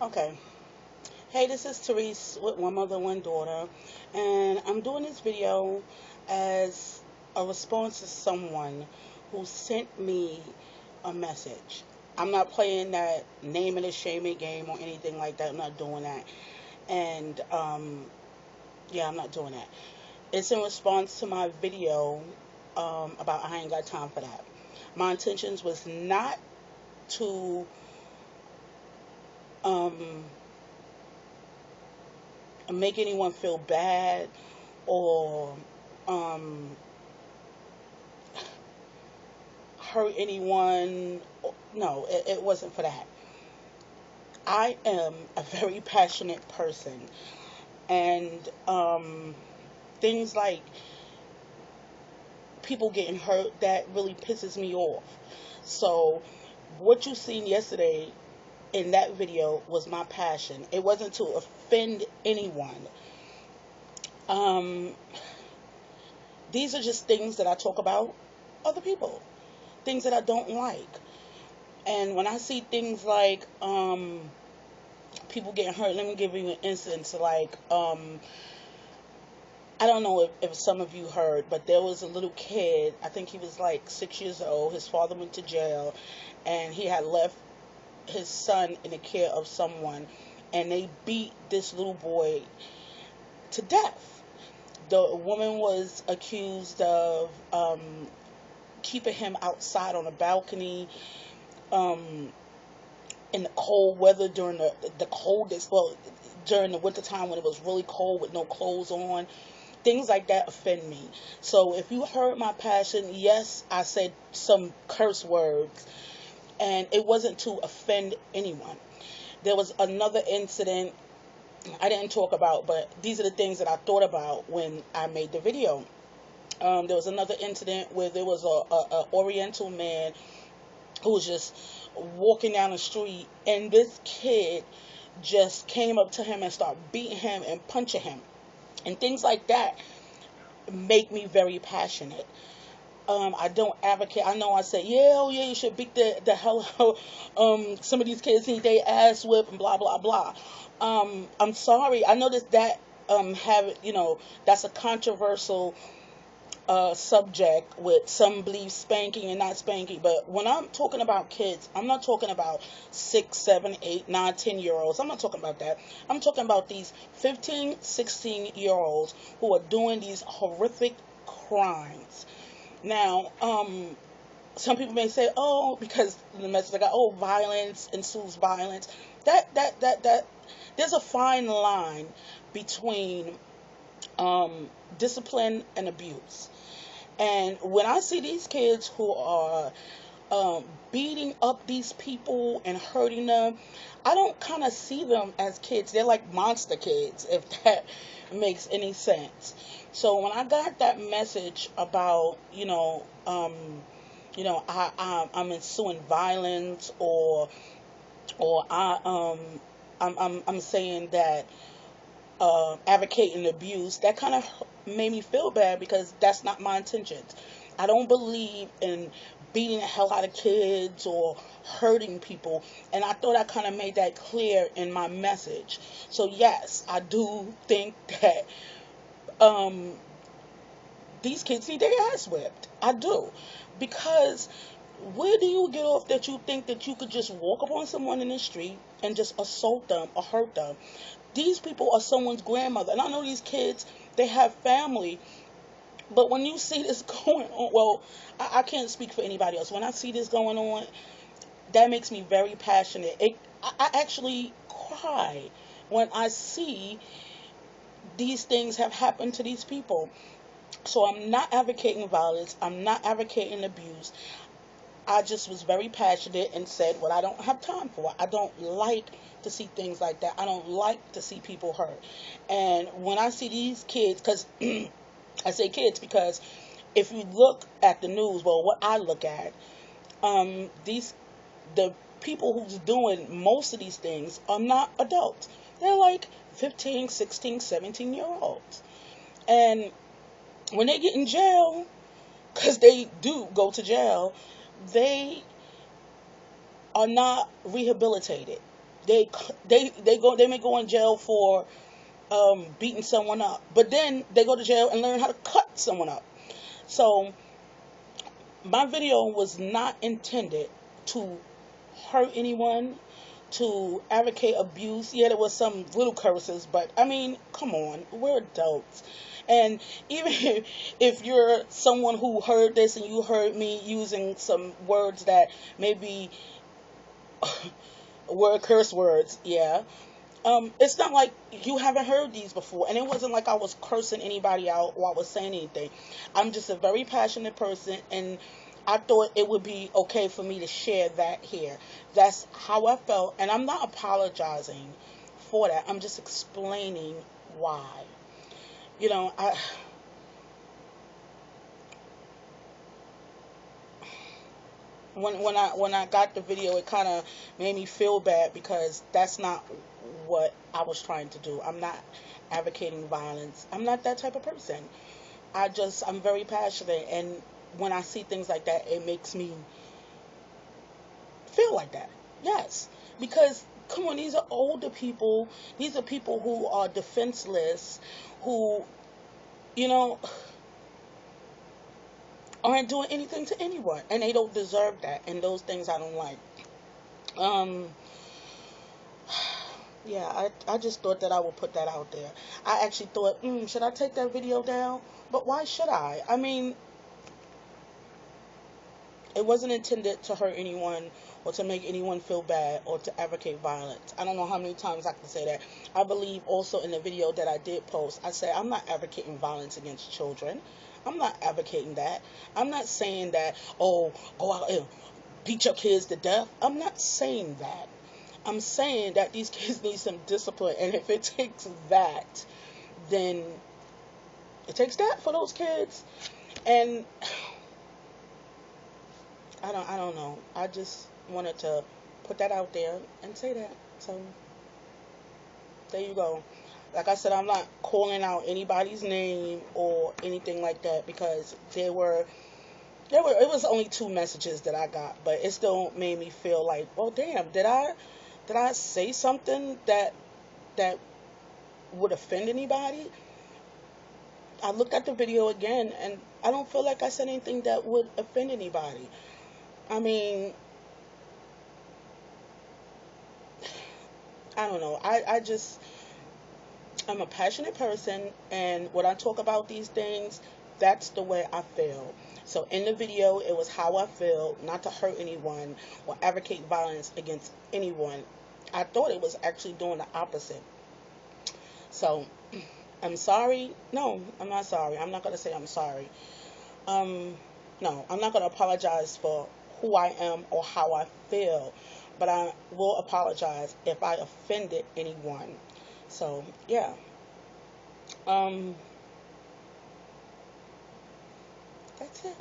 Okay. Hey, this is Therese with One Mother, One Daughter, and I'm doing this video as a response to someone who sent me a message. I'm not playing that naming and shaming game or anything like that. I'm not doing that. And, yeah, I'm not doing that. It's in response to my video about I ain't got time for that. My intentions was not to um, make anyone feel bad or um, hurt anyone. No, it wasn't for that. I am a very passionate person, and things like people getting hurt that really pisses me off. So, what you seen yesterday in that video was my passion. It wasn't to offend anyone. Um, these are just things that I talk about other people, things that I don't like. And when I see things like people getting hurt, let me give you an instance. Like I don't know if some of you heard, but there was a little kid. I think he was like 6 years old. His father went to jail, and he had left his son in the care of someone, and they beat this little boy to death. The woman was accused of keeping him outside on a balcony. Um, in the cold weather during the coldest, well, during the winter time when it was really cold with no clothes on. Things like that offend me. So if you heard my passion, yes, I said some curse words, and it wasn't to offend anyone. There was another incident I didn't talk about, but these are the things that I thought about when I made the video. There was another incident where there was a Oriental man who was just walking down the street, and this kid just came up to him and started beating him and punching him, and things like that make me very passionate. I don't advocate. I know I say, yeah, oh yeah, you should beat the hell out. Some of these kids need their ass whipped and blah blah blah. I'm sorry. I know that have that's a controversial subject with some believe spanking and not spanking. But when I'm talking about kids, I'm not talking about 6, 7, 8, 9, 10 year olds. I'm not talking about that. I'm talking about these 15, 16 year olds who are doing these horrific crimes. Now, some people may say, oh, because the message I got, oh, violence ensues violence. That there's a fine line between discipline and abuse. And when I see these kids who are beating up these people and hurting them, I don't kind of see them as kids. They're like monster kids, if that makes any sense. So when I got that message about, I'm ensuing violence, or I'm saying that advocating abuse, that kind of made me feel bad because that's not my intentions. I don't believe in beating the hell out of kids or hurting people, and I thought I kind of made that clear in my message. So yes, I do think that um, these kids need their ass whipped. I do, because where do you get off that you think that you could just walk up on someone in the street and just assault them or hurt them? These people are someone's grandmother. And I know these kids, they have family. But when you see this going on, well, I can't speak for anybody else. When I see this going on, that makes me very passionate. I actually cry when I see these things have happened to these people. So I'm not advocating violence. I'm not advocating abuse. I just was very passionate and said what I don't have time for. I don't like to see things like that. I don't like to see people hurt. And when I see these kids, because I say kids because if you look at the news, well, what I look at, these the people who's doing most of these things are not adults. They're like 15, 16, 17 year olds. And when they get in jail, because they do go to jail, they are not rehabilitated. They they may go in jail for beating someone up, but then they go to jail and learn how to cut someone up. So my video was not intended to hurt anyone, to advocate abuse. Yeah, there was some little curses, but I mean, come on, we're adults. And even if you're someone who heard this and you heard me using some words that maybe were curse words, yeah, it's not like you haven't heard these before, and it wasn't like I was cursing anybody out or I was saying anything. I'm just a very passionate person, and I thought it would be okay for me to share that here. That's how I felt, and I'm not apologizing for that. I'm just explaining why. You know, when I got the video, it kind of made me feel bad because that's not what I was trying to do. I'm not advocating violence. I'm not that type of person. I'm very passionate, and when I see things like that, it makes me feel like that. Yes, because come on, these are older people. These are people who are defenseless, who, you know, aren't doing anything to anyone, and they don't deserve that. And those things I don't like. Um, yeah, I just thought that I would put that out there. I actually thought, should I take that video down? But why should I? I mean, it wasn't intended to hurt anyone or to make anyone feel bad or to advocate violence. I don't know how many times I can say that. I believe also in the video that I did post, I said I'm not advocating violence against children. I'm not advocating that. I'm not saying that, oh, go out and beat your kids to death. I'm not saying that. I'm saying that these kids need some discipline, and if it takes that, then it takes that for those kids. And I don't know. I just wanted to put that out there and say that. So there you go. Like I said, I'm not calling out anybody's name or anything like that because it was only two messages that I got, but it still made me feel like, well, damn, did I say something that would offend anybody? I looked at the video again, and I don't feel like I said anything that would offend anybody. I mean, I don't know. I'm a passionate person, and when I talk about these things, that's the way I feel. So in the video, it was how I feel, not to hurt anyone or advocate violence against anyone. I thought it was actually doing the opposite. So I'm sorry. No, I'm not sorry. I'm not going to say I'm sorry. Um, no, I'm not going to apologize for who I am or how I feel, but I will apologize if I offended anyone. So, yeah. Um, that's it.